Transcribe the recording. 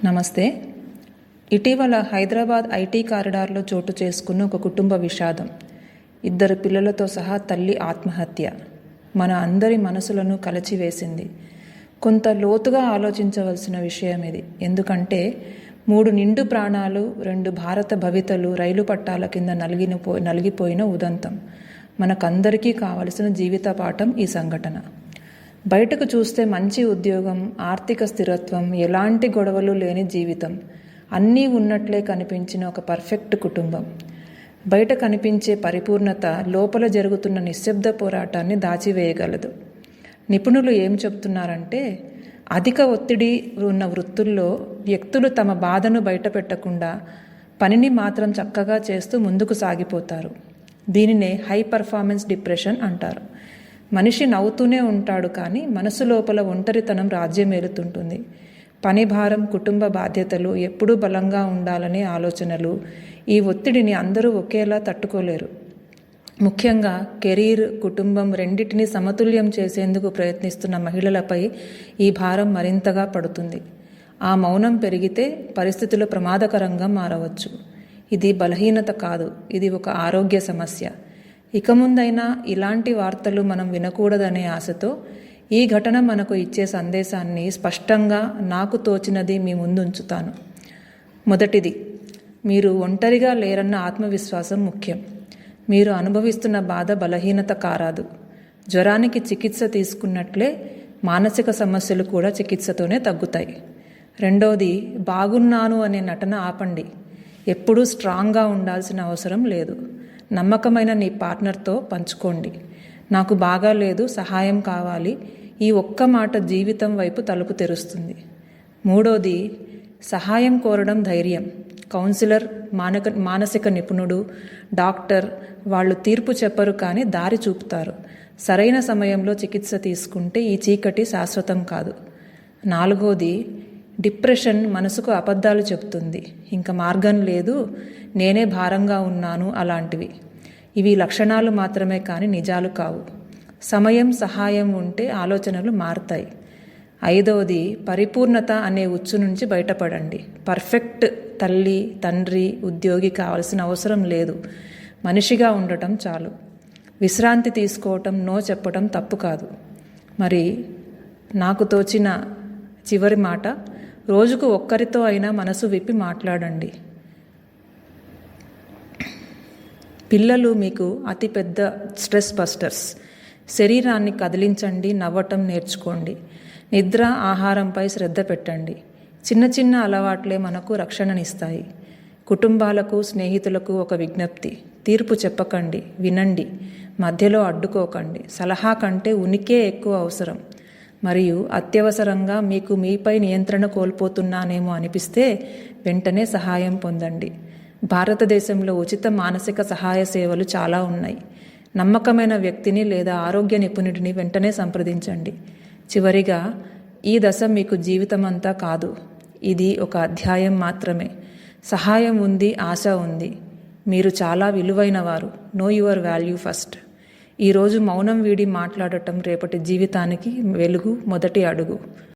నమస్తే. ఇటీవల హైదరాబాద్ ఐటీ కారిడార్లో చోటు చేసుకున్న ఒక కుటుంబ విషాదం. 2 పిల్లలతో సహా తల్లి ఆత్మహత్య మన అందరి మనసులను కలచివేసింది. కొంత లోతుగా ఆలోచించవలసిన విషయం ఇది. ఎందుకంటే 3 నిండు ప్రాణాలు, 2 భారత భవితలు రైలు పట్టాల కింద నలిగిపోయిన ఉదంతం. మనకందరికీ కావలసిన జీవిత పాఠం ఈ సంఘటన. బయటకు చూస్తే మంచి ఉద్యోగం, ఆర్థిక స్థిరత్వం, ఎలాంటి గొడవలు లేని జీవితం, అన్నీ ఉన్నట్లే కనిపించిన ఒక పర్ఫెక్ట్ కుటుంబం. బయట కనిపించే పరిపూర్ణత లోపల జరుగుతున్న నిశ్శబ్ద పోరాటాన్ని దాచివేయగలదు. నిపుణులు ఏం చెప్తున్నారంటే, అధిక ఒత్తిడి ఉన్న వృత్తుల్లో వ్యక్తులు తమ బాధను బయట పెట్టకుండా పనిని మాత్రం చక్కగా చేస్తూ ముందుకు సాగిపోతారు. దీనినే హై పర్ఫార్మెన్స్ డిప్రెషన్ అంటారు. మనిషి నవ్వుతూనే ఉంటాడు, కానీ మనసు లోపల ఒంటరితనం రాజ్యమేలుతుంటుంది. పని భారం, కుటుంబ బాధ్యతలు, ఎప్పుడూ బలంగా ఉండాలనే ఆలోచనలు, ఈ ఒత్తిడిని అందరూ ఒకేలా తట్టుకోలేరు. ముఖ్యంగా కెరీర్, కుటుంబం రెండింటినీ సమతుల్యం చేసేందుకు ప్రయత్నిస్తున్న మహిళలపై ఈ భారం మరింతగా పడుతుంది. ఆ మౌనం పెరిగితే పరిస్థితులు ప్రమాదకరంగా మారవచ్చు. ఇది బలహీనత కాదు, ఇది ఒక ఆరోగ్య సమస్య. ఇక ముందైనా ఇలాంటి వార్తలు మనం వినకూడదనే ఆశతో ఈ ఘటన మనకు ఇచ్చే సందేశాన్ని స్పష్టంగా నాకు తోచినది మీ ముందుంచుతాను. మొదటిది, మీరు ఒంటరిగా లేరన్న ఆత్మవిశ్వాసం ముఖ్యం. మీరు అనుభవిస్తున్న బాధ బలహీనత కారాదు. జ్వరానికి చికిత్స తీసుకున్నట్లే మానసిక సమస్యలు కూడా చికిత్సతోనే తగ్గుతాయి. రెండోది, బాగున్నాను అనే నటన ఆపండి. ఎప్పుడూ స్ట్రాంగ్గా ఉండాల్సిన అవసరం లేదు. నమ్మకమైన నీ పార్ట్నర్తో పంచుకోండి. నాకు బాగాలేదు, సహాయం కావాలి. ఈ ఒక్క మాట జీవితం వైపు తలుపు తెరుస్తుంది. మూడోది, సహాయం కోరడం ధైర్యం. కౌన్సిలర్, మానసిక నిపుణుడు, డాక్టర్ వాళ్ళు తీర్పు చెప్పరు, కానీ దారి చూపుతారు. సరైన సమయంలో చికిత్స తీసుకుంటే ఈ చీకటి శాశ్వతం కాదు. నాలుగోది, డిప్రెషన్ మనసుకు అబద్ధాలు చెప్తుంది. ఇంకా మార్గం లేదు, నేనే భారంగా ఉన్నాను అలాంటివి. ఇవి లక్షణాలు మాత్రమే, కానీ నిజాలు కావు. సమయం, సహాయం ఉంటే ఆలోచనలు మారుతాయి. ఐదవది, పరిపూర్ణత అనే ఉచ్చు నుంచి బయటపడండి. పర్ఫెక్ట్ తల్లి, తండ్రి, ఉద్యోగి కావాల్సిన అవసరం లేదు. మనిషిగా ఉండటం చాలు. విశ్రాంతి తీసుకోవటం, నో చెప్పటం తప్పు కాదు. మరి నాకు తోచిన చివరి మాట, రోజుకు ఒక్కరితో అయినా మనసు విప్పి మాట్లాడండి. పిల్లలు మీకు అతిపెద్ద స్ట్రెస్ బస్టర్స్. శరీరాన్ని కదిలించండి, నవ్వటం నేర్చుకోండి. నిద్ర, ఆహారంపై శ్రద్ధ పెట్టండి. చిన్న చిన్న అలవాట్లే మనకు రక్షణనిస్తాయి. కుటుంబాలకు, స్నేహితులకు ఒక విజ్ఞప్తి: తీర్పు చెప్పకండి, వినండి. మధ్యలో అడ్డుకోకండి. సలహా కంటే ఉనికే ఎక్కువ అవసరం. మరియు అత్యవసరంగా మీకు మీపై నియంత్రణ కోల్పోతున్నానేమో అనిపిస్తే వెంటనే సహాయం పొందండి. భారతదేశంలో ఉచిత మానసిక సహాయ సేవలు చాలా ఉన్నాయి. నమ్మకమైన వ్యక్తిని లేదా ఆరోగ్య నిపుణుడిని వెంటనే సంప్రదించండి. చివరిగా, ఈ దశ మీకు జీవితమంతా కాదు. ఇది ఒక అధ్యాయం మాత్రమే. సహాయం ఉంది, ఆశ ఉంది. మీరు చాలా విలువైనవారు. Know your value first. ఈరోజు మౌనం వీడి మాట్లాడటం రేపటి జీవితానికి వెలుగు మొదటి అడుగు.